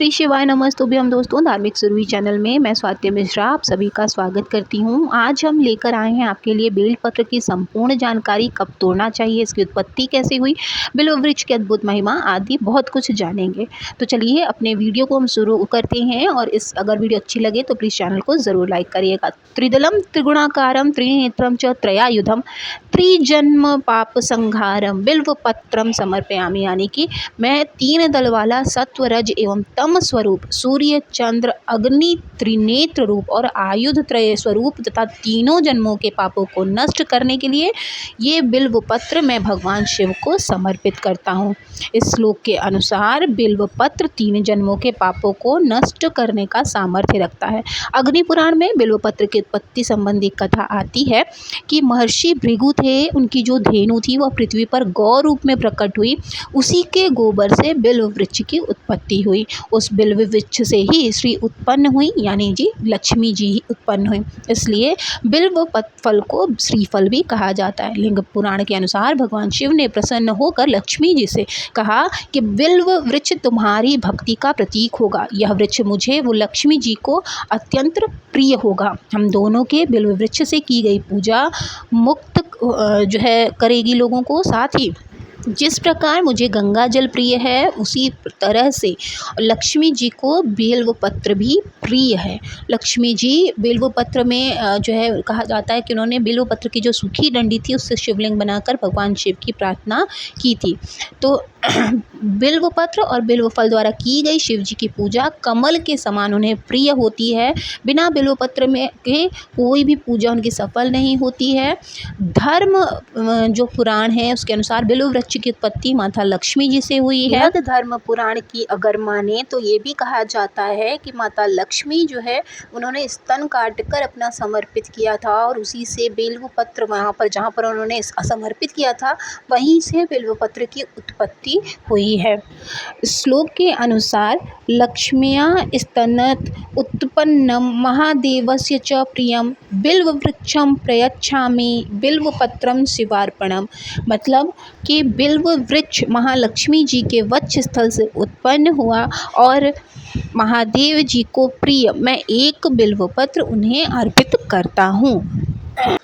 श्री शिवाय नमस्तु भी हम दोस्तों धार्मिक सुरभि चैनल में मैं स्वाति मिश्रा आप सभी का स्वागत करती हूँ। आज हम लेकर आए हैं आपके लिए बेलपत्र की संपूर्ण जानकारी, कब तोड़ना चाहिए, इसकी उत्पत्ति कैसे हुई, बिल्व वृक्ष की अद्भुत महिमा आदि बहुत कुछ जानेंगे। तो चलिए अपने वीडियो को हम शुरू करते हैं और अगर वीडियो अच्छी लगे तो प्लीज़ चैनल को ज़रूर लाइक करिएगा। त्रिदलम त्रिगुणाकारम त्रिनेत्रम च त्रयायुधम त्रिजन्म पाप संहारम बिल्व पत्रम समर्पयामि, यानी कि मैं 3 दल वाला सत्व रज एवं तम स्वरूप सूर्य चंद्र अग्नि त्रिनेत्र रूप और आयुध त्रय स्वरूप तथा तीनों जन्मों के पापों को नष्ट करने के लिए ये बिल्व पत्र मैं भगवान शिव को समर्पित करता हूँ। इस श्लोक के अनुसार बिल्व पत्र 3 जन्मों के पापों को नष्ट करने का सामर्थ्य रखता है। अग्नि पुराण में बिल्व पत्र की उत्पत्ति संबंधी कथा आती है कि महर्षि भृगु थे, उनकी जो धेनु थी वह पृथ्वी पर गौ रूप में प्रकट हुई। उसी के गोबर से बिल्व वृक्ष की उत्पत्ति हुई। उस बिल्व वृक्ष से ही श्री उत्पन्न हुई, यानी जी लक्ष्मी जी ही उत्पन्न हुई। इसलिए बिल्व फल को श्रीफल भी कहा जाता है। लिंग पुराण के अनुसार भगवान शिव ने प्रसन्न होकर लक्ष्मी जी से कहा कि बिल्व वृक्ष तुम्हारी भक्ति का प्रतीक होगा। यह वृक्ष मुझे वो लक्ष्मी जी को अत्यंत प्रिय होगा। हम दोनों के बिल्व वृक्ष से की गई पूजा मुक्त करेगी लोगों को। साथ ही जिस प्रकार मुझे गंगा जल प्रिय है, उसी तरह से लक्ष्मी जी को बिल्व पत्र भी प्रिय है। लक्ष्मी जी बिल्व पत्र में कहा जाता है कि उन्होंने बिल्व पत्र की जो सूखी डंडी थी उससे शिवलिंग बनाकर भगवान शिव की प्रार्थना की थी। तो बिल्व पत्र और बिल्व फल द्वारा की गई शिव जी की पूजा कमल के समान उन्हें प्रिय होती है। बिना बिल्व पत्र में के कोई भी पूजा उनकी सफल नहीं होती है। धर्म जो पुराण है उसके अनुसार बिल्व वृक्ष की उत्पत्ति माता लक्ष्मी जी से हुई है। धर्म पुराण की अगर माने तो ये भी कहा जाता है कि माता लक्ष्मी जो है उन्होंने स्तन काटकर अपना समर्पित किया था और उसी से बिल्व पत्र वहाँ पर जहाँ पर उन्होंने समर्पित किया था वहीं से बिल्व पत्र की उत्पत्ति हुई है। श्लोक के अनुसार लक्ष्म्या स्तनत उत्पन्नम महादेवस्य च प्रियम बिल्व वृक्षम प्रयच्छामि बिल्व पत्रम शिवार्पणम, मतलब कि बिल्व वृक्ष महालक्ष्मी जी के वक्ष स्थल से उत्पन्न हुआ और महादेव जी को प्रिय मैं एक बिल्व पत्र उन्हें अर्पित करता हूँ।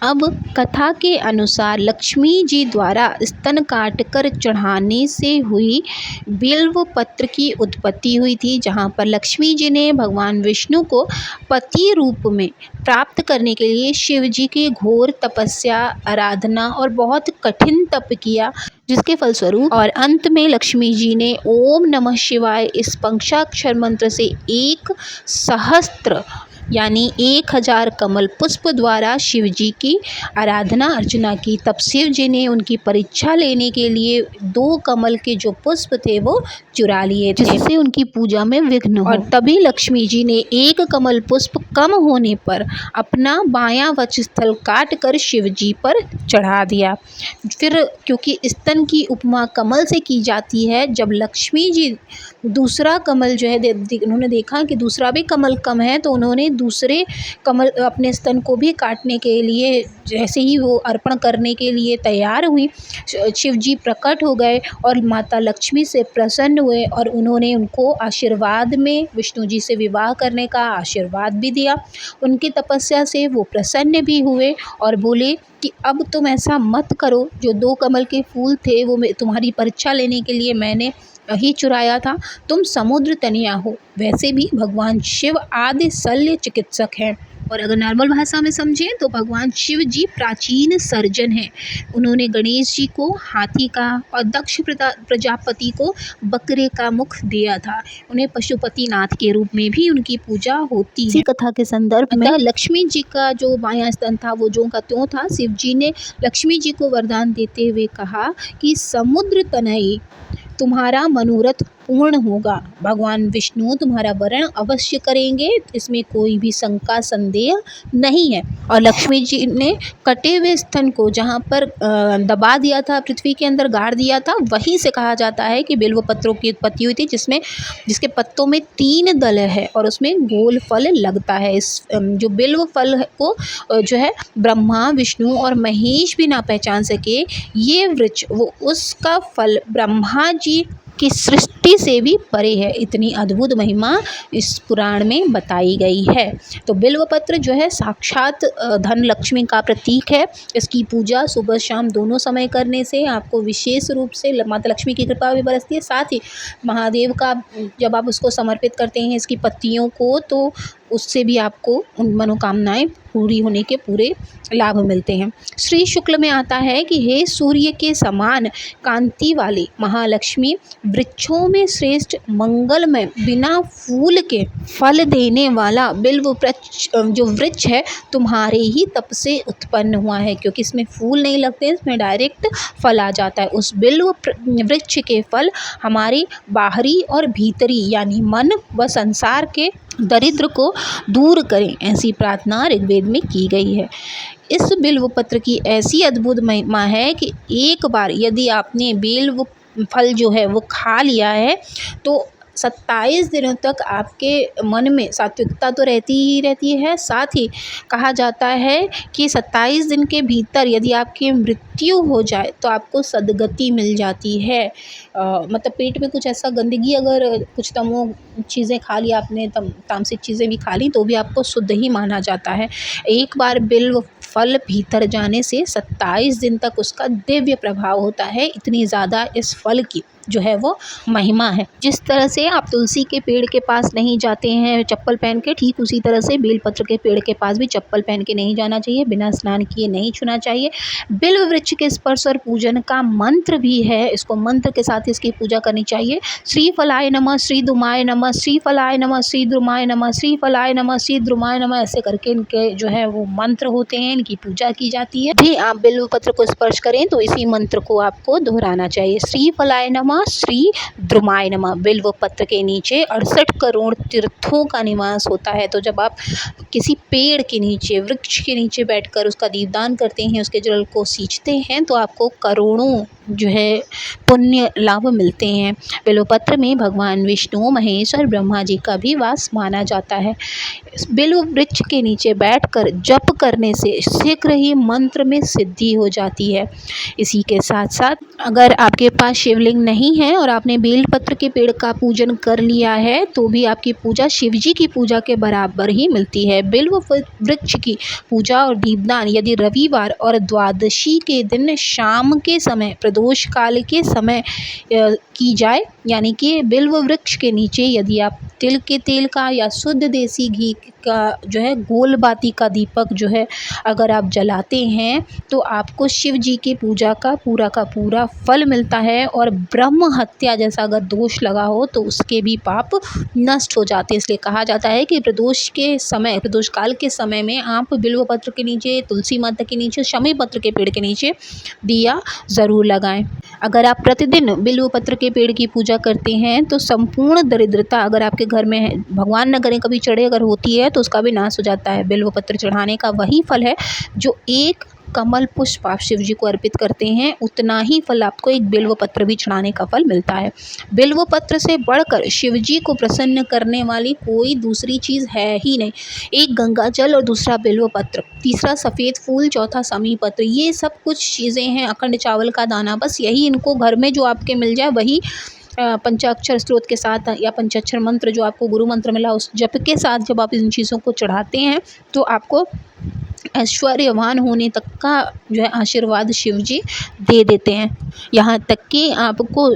अब कथा के अनुसार लक्ष्मी जी द्वारा स्तन काटकर चढ़ाने से हुई बिल्व पत्र की उत्पत्ति हुई थी, जहाँ पर लक्ष्मी जी ने भगवान विष्णु को पति रूप में प्राप्त करने के लिए शिव जी की घोर तपस्या, आराधना और बहुत कठिन तप किया, जिसके फलस्वरूप और अंत में लक्ष्मी जी ने ओम नमः शिवाय इस पंचाक्षर मंत्र से 1 सहस्त्र यानी 1000 कमल पुष्प द्वारा शिव जी की आराधना अर्चना की। तब शिव जी ने उनकी परीक्षा लेने के लिए 2 कमल के जो पुष्प थे वो चुरा लिए थे, जिससे उनकी पूजा में विघ्न हो। और तभी लक्ष्मी जी ने 1 कमल पुष्प कम होने पर अपना बायां वक्ष स्थल काट कर शिव जी पर चढ़ा दिया। फिर क्योंकि स्तन की उपमा कमल से की जाती है, जब लक्ष्मी जी दूसरा कमल उन्होंने देखा कि दूसरा भी कमल कम है, तो उन्होंने दूसरे कमल अपने स्तन को भी काटने के लिए जैसे ही वो अर्पण करने के लिए तैयार हुई, शिव जी प्रकट हो गए और माता लक्ष्मी से प्रसन्न हुए और उन्होंने उनको आशीर्वाद में विष्णु जी से विवाह करने का आशीर्वाद भी दिया। उनकी तपस्या से वो प्रसन्न भी हुए और बोले कि अब तुम ऐसा मत करो, जो 2 कमल के फूल थे वो तुम्हारी परीक्षा लेने के लिए मैंने ही चुराया था, तुम समुद्र तनिया हो। वैसे भी भगवान शिव आदि शल्य चिकित्सक हैं और अगर नॉर्मल भाषा में समझें तो भगवान शिव जी प्राचीन सर्जन हैं। उन्होंने गणेश जी को हाथी का और दक्ष प्रजापति को बकरे का मुख दिया था। उन्हें पशुपति नाथ के रूप में भी उनकी पूजा होती है। इसी कथा के संदर्भ में लक्ष्मी जी का जो बायां स्तन था वो जो का त्यों था। शिव जी ने लक्ष्मी जी को वरदान देते हुए कहा कि समुद्र तनयी तुम्हारा मनोरथ पूर्ण होगा। भगवान विष्णु तुम्हारा वरण अवश्य करेंगे, इसमें कोई भी शंका संदेह नहीं है। और लक्ष्मी जी ने कटे हुए स्तन को जहाँ पर दबा दिया था, पृथ्वी के अंदर गाड़ दिया था, वहीं से कहा जाता है कि बिल्व पत्रों की उत्पत्ति हुई थी, जिसके पत्तों में 3 दल है और उसमें गोल फल लगता है। इस जो बिल्व फल को ब्रह्मा विष्णु और महेश भी ना पहचान सके, ये वृक्ष वो उसका फल ब्रह्मा जी की सृष्टि से भी परे है। इतनी अद्भुत महिमा इस पुराण में बताई गई है। तो बिल्वपत्र जो है साक्षात धन लक्ष्मी का प्रतीक है। इसकी पूजा सुबह शाम दोनों समय करने से आपको विशेष रूप से माता लक्ष्मी की कृपा भी बरसती है। साथ ही महादेव का जब आप उसको समर्पित करते हैं इसकी पत्तियों को, तो उससे भी आपको उन मनोकामनाएं पूरी होने के पूरे लाभ मिलते हैं। श्री शुक्ल में आता है कि हे सूर्य के समान कांति वाली महालक्ष्मी, वृक्षों में श्रेष्ठ मंगलमय बिना फूल के फल देने वाला बिल्व वृक्ष जो वृक्ष है तुम्हारे ही तप से उत्पन्न हुआ है। क्योंकि इसमें फूल नहीं लगते, इसमें डायरेक्ट फल आ जाता है। उस बिल्व वृक्ष के फल हमारे बाहरी और भीतरी यानी मन व संसार के दरिद्र को दूर करें, ऐसी प्रार्थना ऋग्वेद में की गई है। इस बिल्व पत्र की ऐसी अद्भुत महिमा है कि एक बार यदि आपने बेल फल जो है वो खा लिया है तो 27 दिनों तक आपके मन में सात्विकता तो रहती ही रहती है। साथ ही कहा जाता है कि 27 दिन के भीतर यदि आपकी मृत्यु हो जाए तो आपको सद्गति मिल जाती है। मतलब पेट में कुछ ऐसा गंदगी, अगर कुछ तमो चीज़ें खा ली आपने, तामसिक चीज़ें भी खा ली, तो भी आपको शुद्ध ही माना जाता है। एक बार बिल्व फल भीतर जाने से 27 दिन तक उसका दिव्य प्रभाव होता है। इतनी ज़्यादा इस फल की जो है वो महिमा है। जिस तरह से आप तुलसी के पेड़ के पास नहीं जाते हैं चप्पल पहन के, ठीक उसी तरह से बेलपत्र के पेड़ के पास भी चप्पल पहन के नहीं जाना चाहिए, बिना स्नान किए नहीं छूना चाहिए। बिल्व वृक्ष के स्पर्श और पूजन का मंत्र भी है, इसको मंत्र के साथ इसकी पूजा करनी चाहिए। श्री फलाय नमः, श्री द्रुमाय नमः, श्री फलाय नमः, श्री द्रुमाय नमः, श्री फलाय नमः, श्री द्रुमाय नमः, ऐसे करके इनके जो है वो मंत्र होते हैं, इनकी पूजा की जाती है। भी आप बिल्व पत्र को स्पर्श करें तो इसी मंत्र को आपको दोहराना चाहिए। श्री फलाय नमः, श्री द्रुमाय नमः। बिल्व पत्र के नीचे 68 करोड़ तीर्थों का निवास होता है। तो जब आप किसी पेड़ के नीचे, वृक्ष के नीचे बैठकर उसका दीपदान करते हैं, उसके जल को सींचते हैं, तो आपको करोड़ों जो है पुण्य लाभ मिलते हैं। बिल्वपत्र में भगवान विष्णु, महेश और ब्रह्मा जी का भी वास माना जाता है। बिल्व वृक्ष के नीचे बैठकर जप करने से शीघ्र ही मंत्र में सिद्धि हो जाती है। इसी के साथ साथ अगर आपके पास शिवलिंग नहीं है और आपने बेलपत्र के पेड़ का पूजन कर लिया है तो भी आपकी पूजा शिवजी की पूजा के बराबर ही मिलती है। बिल्व वृक्ष की पूजा और दीपदान यदि रविवार और द्वादशी के दिन शाम के समय प्रदोष काल के समय की जाए, यानी कि बिल्व वृक्ष के नीचे यदि आप तिल के तेल का या शुद्ध देसी घी का जो है गोल बाती का दीपक जो है अगर आप जलाते हैं तो आपको शिव जी की पूजा का पूरा फल मिलता है। और ब्रह्म हत्या जैसा अगर दोष लगा हो तो उसके भी पाप नष्ट हो जाते हैं। इसलिए कहा जाता है कि प्रदोष के समय, प्रदोष काल के समय में आप बिल्व पत्र के नीचे, तुलसी माता के नीचे, शमी पत्र के पेड़ के नीचे दिया ज़रूर लगाएं। अगर आप प्रतिदिन बिल्व पत्र के पेड़ की पूजा करते हैं तो संपूर्ण दरिद्रता अगर आपके घर में है, भगवान न करे कभी चढ़े अगर होती है तो उसका भी नाश हो जाता है। बिल्व पत्र चढ़ाने का वही फल है जो एक कमल पुष्प आप शिव जी को अर्पित करते हैं, उतना ही फल आपको एक बिल्व पत्र भी चढ़ाने का फल मिलता है। बिल्व पत्र से बढ़कर शिव जी को प्रसन्न करने वाली कोई दूसरी चीज़ है ही नहीं। एक गंगा जल और दूसरा बिल्व पत्र, तीसरा सफ़ेद फूल, चौथा समी पत्र, ये सब कुछ चीज़ें हैं। अखंड चावल का दाना, बस यही इनको घर में जो आपके मिल जाए वही पंचाक्षर स्त्रोत के साथ या पंचाक्षर मंत्र जो आपको गुरु मंत्र मिला उस जप के साथ जब आप इन चीज़ों को चढ़ाते हैं तो आपको ऐश्वर्यवान होने तक का जो है आशीर्वाद शिव जी दे देते हैं। यहाँ तक कि आपको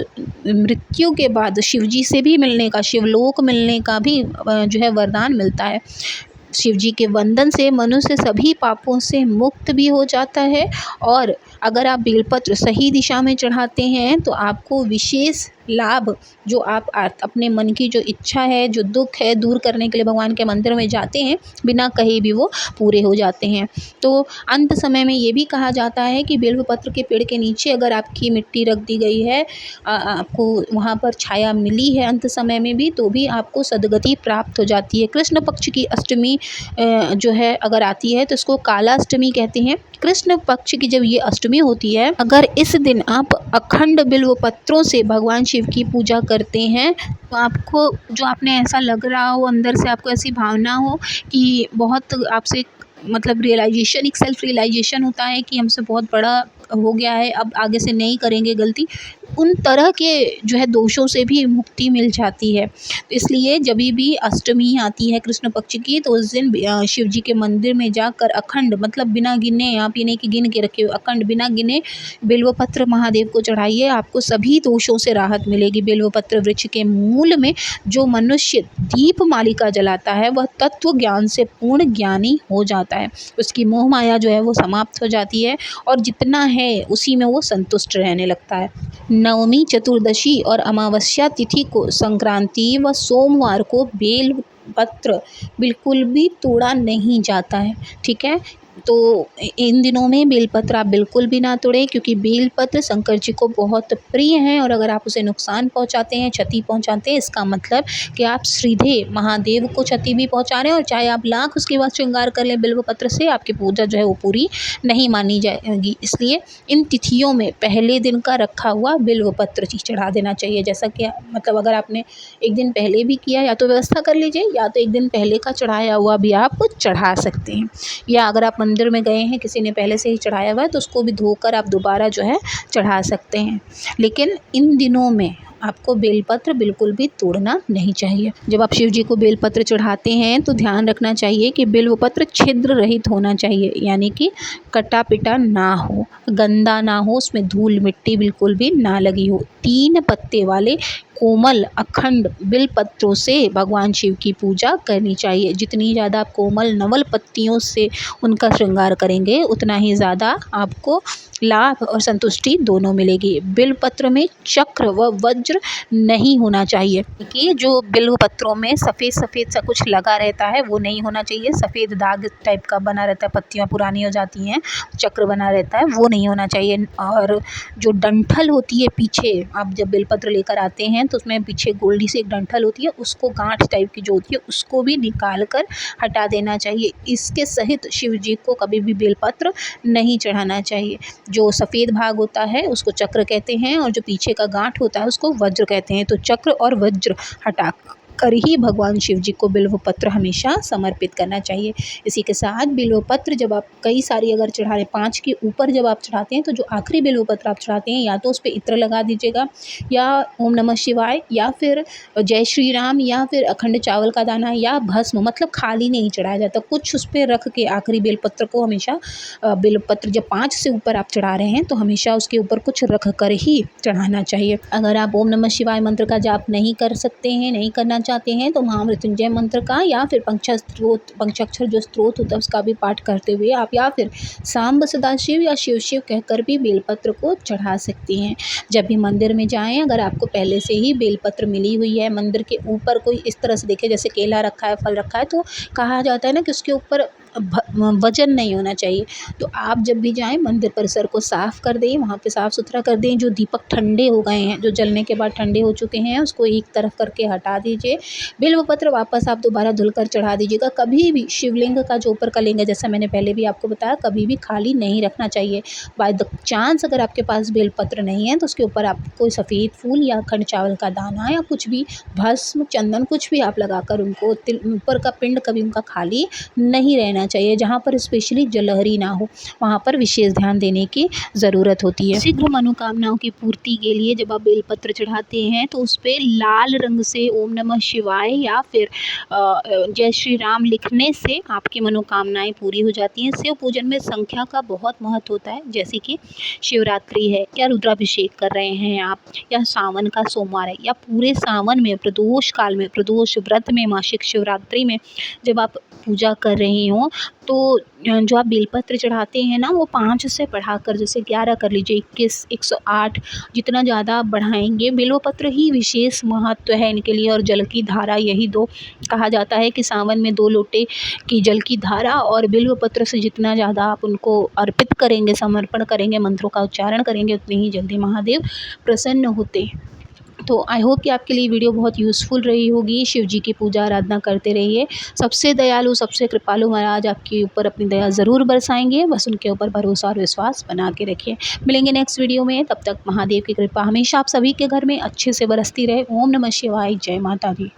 मृत्यु के बाद शिव जी से भी मिलने का, शिवलोक मिलने का भी जो है वरदान मिलता है। शिव जी के वंदन से मनुष्य सभी पापों से मुक्त भी हो जाता है। और अगर आप बेलपत्र सही दिशा में चढ़ाते हैं तो आपको विशेष लाभ जो आप अपने मन की जो इच्छा है, जो दुख है, दूर करने के लिए भगवान के मंदिर में जाते हैं, बिना कहे भी वो पूरे हो जाते हैं। तो अंत समय में ये भी कहा जाता है कि बिल्व पत्र के पेड़ के नीचे अगर आपकी मिट्टी रख दी गई है, आपको वहाँ पर छाया मिली है अंत समय में भी, तो भी आपको सद्गति प्राप्त हो जाती है। कृष्ण पक्ष की अष्टमी जो है अगर आती है तो इसको काला अष्टमी कहते हैं। कृष्ण पक्ष की जब ये अष्टमी होती है, अगर इस दिन आप अखंड बिल्व पत्रों से भगवान शिव की पूजा करते हैं तो आपको जो आपने ऐसा लग रहा हो, अंदर से आपको ऐसी भावना हो कि बहुत आपसे मतलब रियलाइजेशन, एक सेल्फ रियलाइजेशन होता है कि हमसे बहुत बड़ा हो गया है, अब आगे से नहीं करेंगे गलती, उन तरह के जो है दोषों से भी मुक्ति मिल जाती है। तो इसलिए जभी भी अष्टमी आती है कृष्ण पक्ष की, तो उस दिन शिव जी के मंदिर में जाकर अखंड, मतलब बिना गिने, आप ये नहीं कि गिन के रखे हो, अखंड बिना गिने बिल्व पत्र महादेव को चढ़ाइए, आपको सभी दोषों से राहत मिलेगी। बिल्व पत्र वृक्ष के मूल में जो मनुष्य दीप मालिका जलाता है वह तत्व ज्ञान से पूर्ण ज्ञानी हो जाता है, उसकी मोह माया जो है वो समाप्त हो जाती है और जितना है उसी में वो संतुष्ट रहने लगता है। नवमी, चतुर्दशी और अमावस्या तिथि को, संक्रांति व सोमवार को बेल पत्र बिल्कुल भी तोड़ा नहीं जाता है। ठीक है, तो इन दिनों में बेलपत्र आप बिल्कुल भी ना तोड़ें, क्योंकि बेलपत्र शंकर जी को बहुत प्रिय हैं और अगर आप उसे नुकसान पहुंचाते हैं, क्षति पहुंचाते हैं, इसका मतलब कि आप सीधे महादेव को क्षति भी पहुंचा रहे हैं, और चाहे आप लाख उसके बाद श्रृंगार कर लें बिल्वपत्र से, आपकी पूजा जो है वो पूरी नहीं मानी जाएगी। इसलिए इन तिथियों में पहले दिन का रखा हुआ बिल्वपत्र चढ़ा देना चाहिए। जैसा कि मतलब अगर आपने एक दिन पहले भी किया, या तो व्यवस्था कर लीजिए, या तो एक दिन पहले का चढ़ाया हुआ भी आप चढ़ा सकते हैं, या अगर आप मंदिर में गए हैं, किसी ने पहले से ही चढ़ाया हुआ है, तो उसको भी धोकर आप दोबारा जो है चढ़ा सकते हैं। लेकिन इन दिनों में आपको बेलपत्र बिल्कुल भी तोड़ना नहीं चाहिए। जब आप शिव जी को बेलपत्र चढ़ाते हैं तो ध्यान रखना चाहिए कि बेलपत्र छिद्र रहित होना चाहिए, यानी कि कटा पिटा ना हो, गंदा ना हो, उसमें धूल मिट्टी बिल्कुल भी ना लगी हो। 3 पत्ते वाले कोमल अखंड बिल पत्रों से भगवान शिव की पूजा करनी चाहिए। जितनी ज़्यादा आप कोमल नवल पत्तियों से उनका श्रृंगार करेंगे, उतना ही ज़्यादा आपको लाभ और संतुष्टि दोनों मिलेगी। बिल्व पत्र में चक्र व वज्र नहीं होना चाहिए, कि जो बिल्व पत्रों में सफ़ेद सफ़ेद सा कुछ लगा रहता है वो नहीं होना चाहिए। सफ़ेद दाग टाइप का बना रहता है, पत्तियाँ पुरानी हो जाती हैं, चक्र बना रहता है, वो नहीं होना चाहिए। और जो डंठल होती है पीछे, आप जब बेलपत्र लेकर आते हैं तो उसमें पीछे गोल्डी से एक डंठल होती है, उसको गांठ टाइप की जो होती है उसको भी निकाल कर हटा देना चाहिए। इसके सहित शिव जी को कभी भी बेलपत्र नहीं चढ़ाना चाहिए। जो सफ़ेद भाग होता है उसको चक्र कहते हैं, और जो पीछे का गांठ होता है उसको वज्र कहते हैं। तो चक्र और वज्र हटा कर ही भगवान शिव जी को बिल्व पत्र हमेशा समर्पित करना चाहिए। इसी के साथ बिल्व पत्र जब आप कई सारी अगर चढ़ा रहे, 5 के ऊपर जब आप चढ़ाते हैं, तो जो आखिरी बिल्व पत्र आप चढ़ाते हैं, या तो उस पर इत्र लगा दीजिएगा, या ओम नमः शिवाय, या फिर जय श्री राम, या फिर अखंड चावल का दाना, या भस्म, मतलब खाली नहीं चढ़ाया जाता, कुछ उस पर रख के आखिरी बेलपत्र को हमेशा, बेलपत्र जब 5 से ऊपर आप चढ़ा रहे हैं तो हमेशा उसके ऊपर कुछ रख कर ही चढ़ाना चाहिए। अगर आप ओम नमः शिवाय मंत्र का जाप नहीं कर सकते हैं, नहीं करना चाहते हैं, तो महामृत्युंजय मंत्र का या फिर पंचाक्षर जो स्त्रोत होता है उसका भी पाठ करते हुए आप, या फिर सांब सदाशिव या शिव शिव कहकर भी बेलपत्र को चढ़ा सकती हैं। जब भी मंदिर में जाएं, अगर आपको पहले से ही बेलपत्र मिली हुई है, मंदिर के ऊपर कोई इस तरह से देखे जैसे केला रखा है, फल रखा है, तो कहा जाता है ना कि उसके ऊपर वजन नहीं होना चाहिए। तो आप जब भी जाएं मंदिर परिसर को साफ़ कर दें, वहाँ पे साफ़ सुथरा कर दें। जो दीपक ठंडे हो गए हैं, जो जलने के बाद ठंडे हो चुके हैं, उसको एक तरफ करके हटा दीजिए। बिल्व पत्र वापस आप दोबारा धुलकर चढ़ा दीजिएगा। कभी भी शिवलिंग का जो ऊपर का लिंग है, जैसा मैंने पहले भी आपको बताया, कभी भी खाली नहीं रखना चाहिए। बाय द चांस अगर आपके पास बेलपत्र नहीं है तो उसके ऊपर आप कोई सफ़ेद फूल या अखंड चावल का दाना या कुछ भी, भस्म, चंदन, कुछ भी आप लगाकर उनको, ऊपर का पिंड कभी उनका खाली नहीं रहना चाहिए। जहाँ पर स्पेशली जलहरी ना हो, वहाँ पर विशेष ध्यान देने की ज़रूरत होती है। शीघ्र मनोकामनाओं की पूर्ति के लिए जब आप बेलपत्र चढ़ाते हैं तो उस पर लाल रंग से ओम नमः शिवाय या फिर जय श्री राम लिखने से आपकी मनोकामनाएं पूरी हो जाती हैं। शिव पूजन में संख्या का बहुत महत्व होता है, जैसे कि शिवरात्रि है, या रुद्राभिषेक कर रहे हैं आप, या सावन का सोमवार है, या पूरे सावन में प्रदोष काल में, प्रदोष व्रत में, मासिक शिवरात्रि में जब आप पूजा कर रही हों, तो जो आप बेलपत्र चढ़ाते हैं ना, वो 5 से बढ़ाकर, जैसे 11 कर लीजिए, 21, 108, जितना ज़्यादा आप बढ़ाएंगे, बेलपत्र ही विशेष महत्व है इनके लिए। और जल की धारा, यही 2 कहा जाता है कि सावन में 2 लोटे की जल की धारा और बेलपत्र से जितना ज़्यादा आप उनको अर्पित करेंगे, समर्पण करेंगे, मंत्रों का उच्चारण करेंगे, उतनी ही जल्दी महादेव प्रसन्न होते हैं। तो आई होप कि आपके लिए वीडियो बहुत यूज़फुल रही होगी। शिव जी की पूजा आराधना करते रहिए। सबसे दयालु, सबसे कृपालु महाराज आपके ऊपर अपनी दया ज़रूर बरसाएंगे, बस उनके ऊपर भरोसा और विश्वास बना के रखिए। मिलेंगे नेक्स्ट वीडियो में, तब तक महादेव की कृपा हमेशा आप सभी के घर में अच्छे से बरसती रहे। ओम नमः शिवाय, जय माता दी।